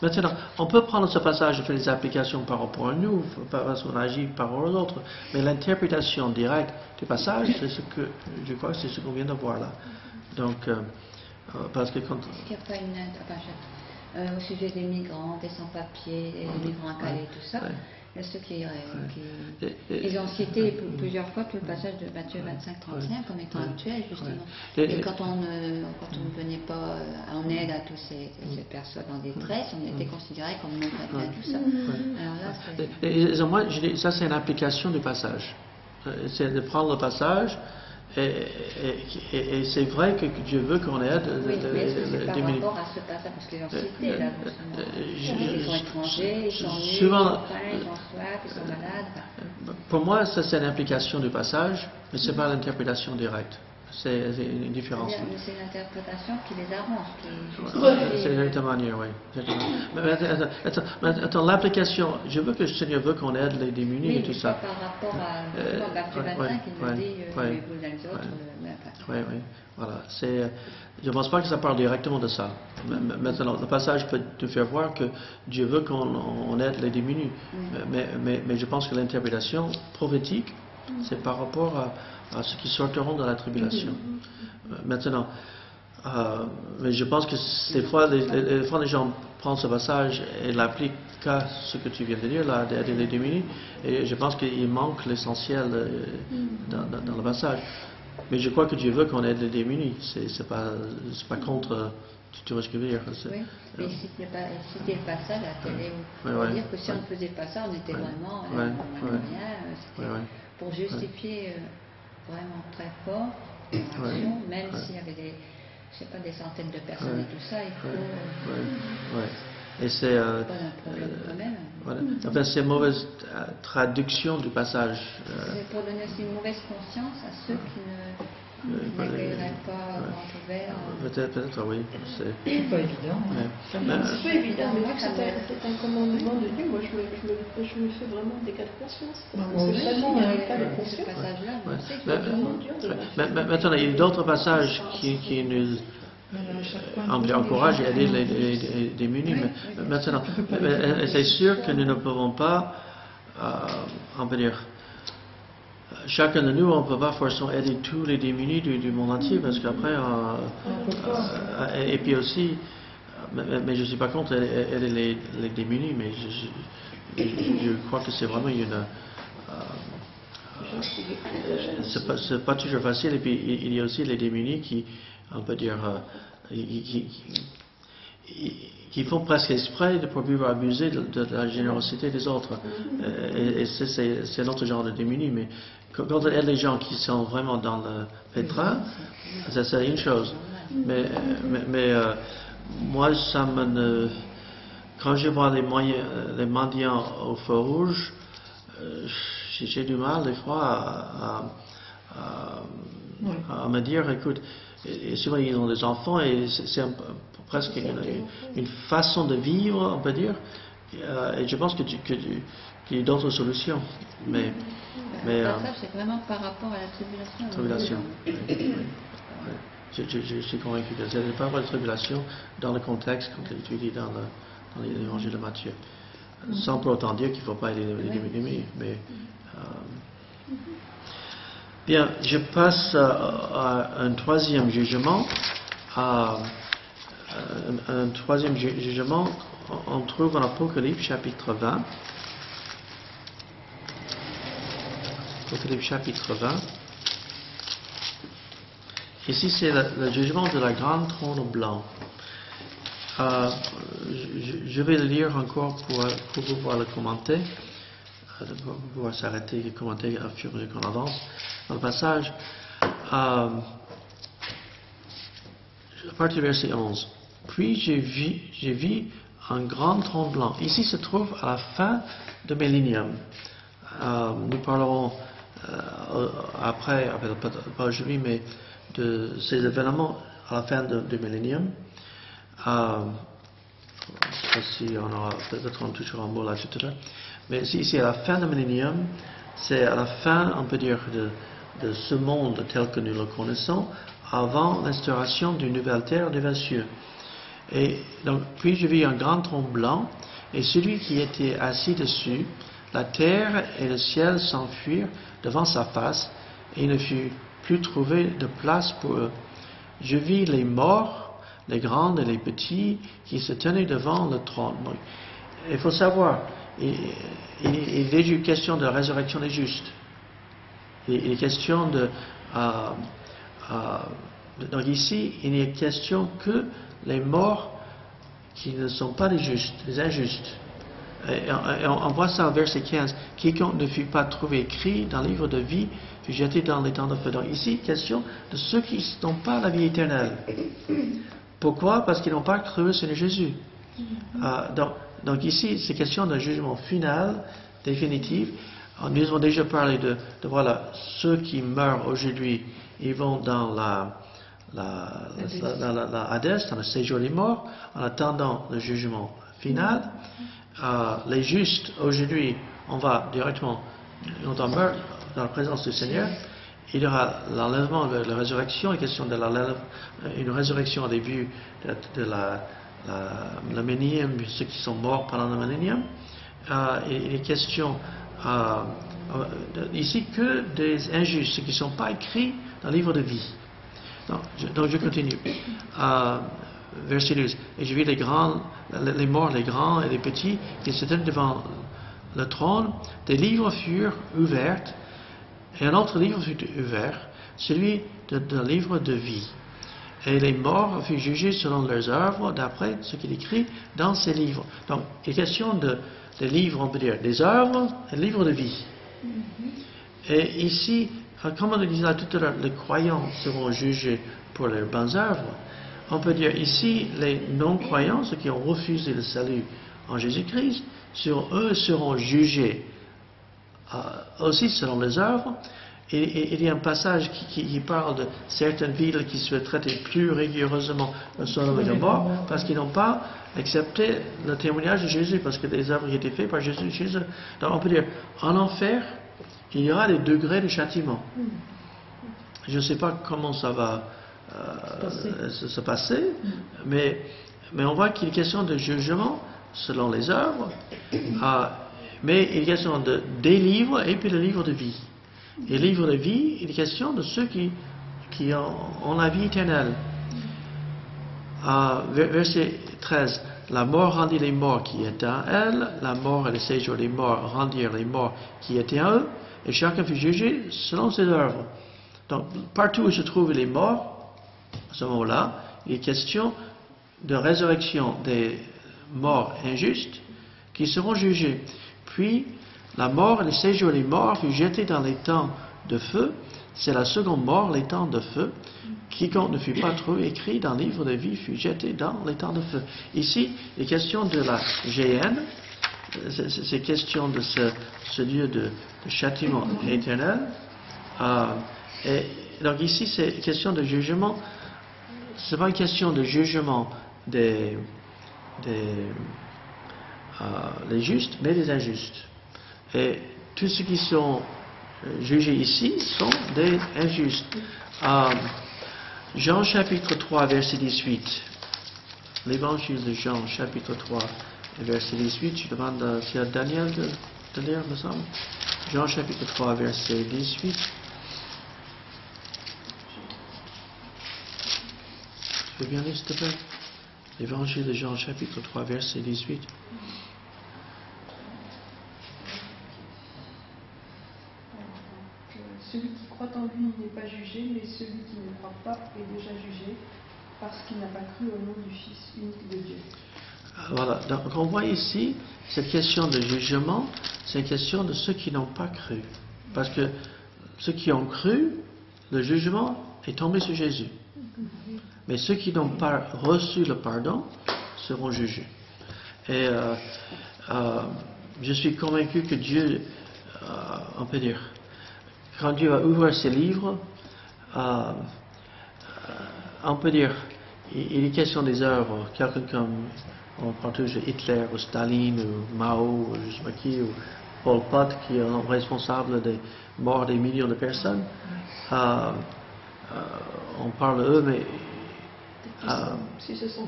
Maintenant, on peut prendre ce passage et faire des applications par rapport à nous, parce qu'on agit par rapport aux autres, mais l'interprétation directe du passage, c'est ce que je crois que c'est ce qu'on vient de voir là. Donc, parce que quand... Est-ce qu'il n'y a pas une au sujet des migrants, des sans-papiers, des migrants à Calais, tout ça, il y a ceux qui ils ont cité plusieurs fois tout le passage de Matthieu 25-31 comme étant actuel, justement. Et quand on ne venait pas en aide à toutes ces personnes en détresse, on était considérés comme non chrétiens, tout ça. Alors là, moi, je dis, ça c'est une application du passage. C'est de prendre le passage. Et c'est vrai que Dieu veut qu'on aide. Oui, mais est-ce que c'est par rapport à ce passage? Parce qu'ils ont cité là, ils sont étrangers, ils sont nus, ils ont faim, ils ont soif, ils sont malades. Pour moi, ça c'est une application du passage, mais ce n'est pas l'interprétation directe. C'est une différence. C'est une interprétation qui les arrange. C'est une autre manière, oui. Mais attends, l'application, je veux que le Seigneur veut qu'on aide les démunis et tout ça. Par rapport à Matthieu 25, il nous dit, vous les autres, oui, voilà. Je ne pense pas que ça parle directement de ça. Maintenant, le passage peut te faire voir que Dieu veut qu'on aide les démunis. Mais je pense que l'interprétation prophétique, c'est par rapport à ceux qui sortiront de la tribulation. Maintenant, mais je pense que des fois les gens prennent ce passage et l'appliquent qu'à ce que tu viens de dire, là, d'aider les démunis, et je pense qu'il manque l'essentiel dans le passage. Mais je crois que Dieu veut qu'on aide les démunis. C'est pas contre. Tu vois ce que je veux dire? Oui, mais citer le passage à la télé, on va dire que si on ne faisait pas ça, on était vraiment bien. Pour justifier vraiment très fort l'action, même s'il y avait des centaines de personnes et tout ça, il faut... Et c'est... pas d'un problème quand même. Voilà. Enfin, c'est une mauvaise traduction du passage. C'est pour donner aussi une mauvaise conscience à ceux qui n'accueilleraient pas grand ouvert. Peut-être, oui. C'est pas évident. Ouais. C'est pas évident, mais vu que c'est un commandement de Dieu, moi je me fais vraiment des cas de conscience. Parce que c'est tellement un cas de Ce conscience. passage-là, Ouais. je sais que c'est vraiment dur de la Maintenant, il y a d'autres passages qui nous encouragent à aider les démunis. Mais maintenant, c'est sûr que nous ne pouvons pas, on peut dire, chacun de nous, on ne peut pas forcément aider tous les démunis du monde entier, parce qu'après, et puis aussi, mais je ne suis pas contre aider les démunis, mais je crois que c'est vraiment une... c'est pas toujours facile, et puis il y a aussi les démunis qui, on peut dire, qui font presque exprès pour pouvoir abuser de la générosité des autres. Et c'est un autre genre de démunis, mais quand on aide les gens qui sont vraiment dans le pétrin, c'est une chose. Mais moi, quand je vois les mendiants au feu rouge, j'ai du mal des fois à me dire, écoute, et souvent ils ont des enfants et c'est presque une façon de vivre, on peut dire, et je pense qu'il y a d'autres solutions. Mais ça, c'est vraiment par rapport à la tribulation. Je suis convaincu que c'est pas la tribulation dans le contexte qu'on étudie dans l'évangile de Matthieu. Sans pour autant dire qu'il ne faut pas aider les démunis, mais bien, je passe à un troisième jugement. Un troisième jugement, on trouve en Apocalypse chapitre 20. Apocalypse chapitre 20. Ici, c'est le jugement de la grande trône blanc. Je vais le lire encore pour pouvoir le commenter, pour pouvoir s'arrêter et commenter à fur et à mesure qu'on avance dans le passage. À partir du verset 11. Puis j'ai vu un grand trône blanc. Ici se trouve à la fin de millénium. Nous parlerons après, pas aujourd'hui, mais de ces événements à la fin du millénium. Si on aura peut-être on touchera un mot là tout à l'heure. Mais ici à la fin du millénium, c'est à la fin, on peut dire, de ce monde tel que nous le connaissons, avant l'instauration d'une nouvelle terre, d'un nouvel cieux. Et donc, puis je vis un grand trône blanc, et celui qui était assis dessus, la terre et le ciel s'enfuirent devant sa face, et il ne fut plus trouvé de place pour eux. Je vis les morts, les grands et les petits, qui se tenaient devant le trône. Bon, il faut savoir, il est déjà question de la résurrection des justes. Il est question de... donc ici, il n'est question que les morts qui ne sont pas les justes, les injustes. Et on voit ça au verset 15. Quiconque ne fut pas trouvé écrit dans le livre de vie fut jeté dans les temps de feu. Donc ici, question de ceux qui n'ont pas la vie éternelle. Pourquoi? Parce qu'ils n'ont pas cru sur Jésus. Donc ici, c'est question d'un jugement final, définitif. Nous avons déjà parlé de voilà, ceux qui meurent aujourd'hui, ils vont dans la Hadès, dans le séjour des morts, en attendant le jugement final. Les justes, aujourd'hui, on va directement, on meurt dans la présence du Seigneur. Il y aura l'enlèvement de la résurrection, une question de une résurrection au début de la millénium, ceux qui sont morts pendant le millénium. Il est question ici que des injustes, ceux qui ne sont pas écrits dans le livre de vie. Donc je continue. Verset 12. Et je vis les morts, les grands et les petits, qui se tenaient devant le trône. Des livres furent ouverts, et un autre livre fut ouvert, celui de livre de vie. Et les morts furent jugés selon leurs œuvres, d'après ce qu'il écrit dans ces livres. Donc, il est question des livres, on peut dire, des œuvres et des livres de vie. Et ici, comme on le disait tout à l'heure, les croyants seront jugés pour leurs bonnes œuvres. on peut dire ici, les non-croyants, ceux qui ont refusé le salut en Jésus-Christ, eux seront jugés aussi selon les œuvres. Et il y a un passage qui parle de certaines villes qui se traitées plus rigoureusement que Sodome et Gomorrhe parce qu'ils n'ont pas accepté le témoignage de Jésus, parce que des œuvres qui étaient faites par Jésus chez eux. Donc on peut dire, en enfer, il y aura des degrés de châtiment. Je ne sais pas comment ça va se passer, mais on voit qu'il est question de jugement selon les œuvres, mais il est question des livres et puis le livre de vie. Et le livre de vie, il est question de ceux qui ont la vie éternelle. Verset 13. La mort rendit les morts qui étaient en elle, la mort et le séjour des morts rendirent les morts qui étaient en eux, et chacun fut jugé selon ses œuvres. Donc, partout où se trouvent les morts, à ce moment-là, il est question de résurrection des morts injustes qui seront jugés. Puis, la mort et le séjour des morts fut jeté dans les temps de feu. C'est la seconde mort, les temps de feu. Quiconque ne fut pas trouvé écrit dans le livre de vie fut jeté dans les temps de feu. Ici, il est question de la géhenne. C'est question de ce lieu de châtiment éternel. Et donc ici, c'est question de jugement. Ce n'est pas une question de jugement des justes, mais des injustes. Et tous ceux qui sont jugés ici sont des injustes. Jean chapitre 3, verset 18. L'évangile de Jean chapitre 3, verset 18. Je demande à Daniel de lire, me semble. Jean chapitre 3, verset 18. Tu veux bien lire, s'il te plaît? L'évangile de Jean chapitre 3, verset 18. Celui qui croit en lui n'est pas jugé, mais celui qui ne croit pas est déjà jugé, parce qu'il n'a pas cru au nom du Fils unique de Dieu. Voilà, donc on voit ici, cette question de jugement, c'est une question de ceux qui n'ont pas cru. Parce que ceux qui ont cru, le jugement est tombé sur Jésus. Mais ceux qui n'ont pas reçu le pardon seront jugés. Et je suis convaincu que Dieu, on peut dire, quand Dieu va ouvrir ses livres, on peut dire, il est question des œuvres. Quelqu'un comme, on prend toujours Hitler ou Staline ou Mao ou je ne sais pas qui, ou Pol Pot qui est responsable des morts des millions de personnes. On parle d'eux, mais s'ils se sont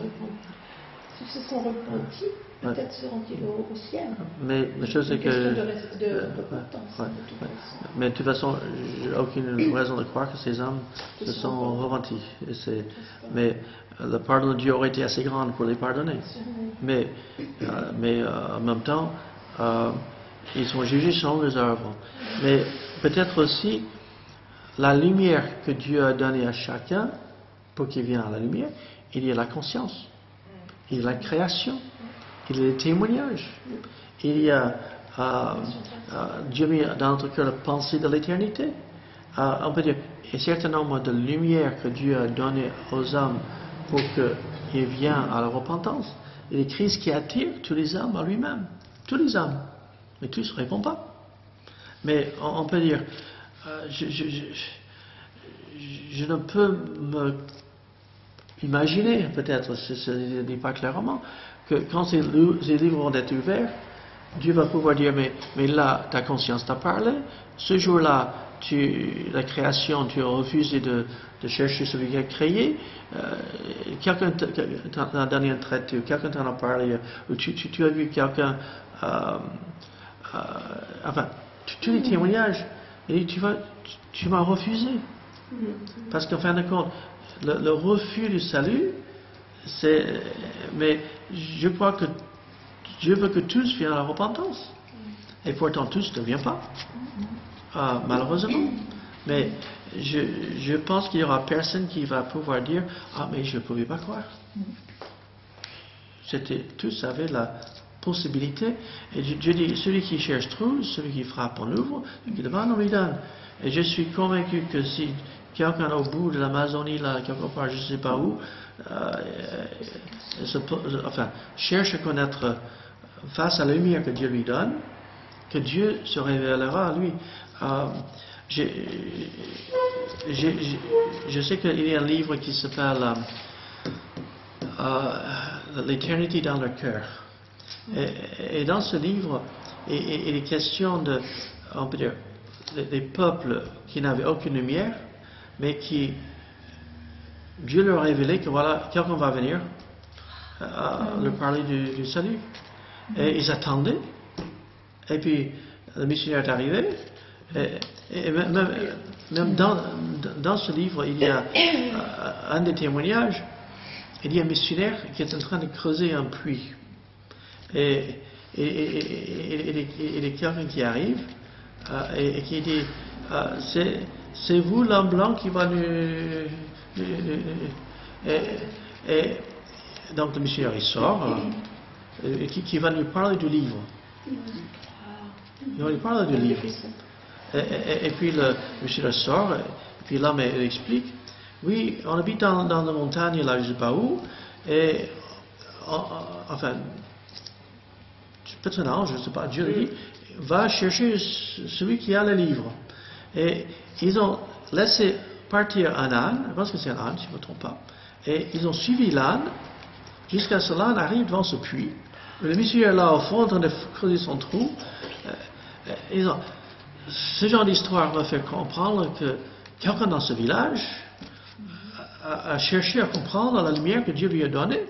repentis, peut-être seront-ils au ciel. Mais la chose c'est que... de repentance. Mais de toute façon, j'ai aucune raison de croire que ces hommes se sont repentis. Mais le pardon de Dieu aurait été assez grand pour les pardonner. Mais en même temps, ils sont jugés selon les œuvres. Mais peut-être aussi, la lumière que Dieu a donnée à chacun, pour qu'il vienne à la lumière, il y a la conscience, il y a la création, il y a les témoignages, il y a Dieu met dans notre cœur la pensée de l'éternité. On peut dire, un certain nombre de lumières que Dieu a données aux hommes pour qu'ils viennent à la repentance. Il y a Christ qui attire tous les hommes à lui-même, tous les hommes, mais tous ne répondent pas. Mais on peut dire, je ne peux me imaginer, peut-être, je ne dis pas clairement, que quand ces livres vont être ouverts, Dieu va pouvoir dire, mais là, ta conscience t'a parlé, ce jour-là, la création, tu as refusé de chercher celui qui a créé, quelqu'un t'a donné un traité, quelqu'un t'en a parlé, ou tu as vu quelqu'un, enfin, tous les témoignages, et tu m'as refusé. Parce qu'en fin de compte, le refus du salut, mais je crois que Dieu veut que tous viennent à la repentance. Et pourtant, tous ne viennent pas. Malheureusement. Mais je pense qu'il n'y aura personne qui va pouvoir dire « Ah, mais je ne pouvais pas croire. » Tous avaient la possibilité. Et Dieu dit « Celui qui cherche trouve, celui qui frappe on ouvre, celui qui demande on lui donne. » Et je suis convaincu que si quelqu'un au bout de l'Amazonie, là, quelque part, je ne sais pas où, cherche à connaître face à la lumière que Dieu lui donne, que Dieu se révélera à lui. Je sais qu'il y a un livre qui s'appelle L'éternité dans le cœur. Et dans ce livre, il est question de, on peut dire, des peuples qui n'avaient aucune lumière, mais qui Dieu leur a révélé que voilà, quelqu'un va venir leur parler du salut. Et ils attendaient. Et puis le missionnaire est arrivé. Et même dans ce livre, il y a un des témoignages. Il y a un missionnaire qui est en train de creuser un puits. Et il y a quelqu'un qui arrive et qui dit c'est vous l'homme blanc qui va nous. Et donc le missionnaire il sort qui va nous parler du livre. Il va nous parler du livre. Et puis le missionnaire sort et puis l'homme il explique. Oui, on habite dans la montagne là, je ne sais pas où, et enfin, personnellement, je ne sais pas, Dieu dit, va chercher celui qui a le livre. Et ils ont laissé partir un âne, je pense que c'est un âne, si je ne me trompe pas, et ils ont suivi l'âne jusqu'à ce que l'âne arrive devant ce puits. Le missionnaire là au fond, en train de creuser son trou, ce genre d'histoire va faire comprendre que quelqu'un dans ce village a cherché à comprendre la lumière que Dieu lui a donnée.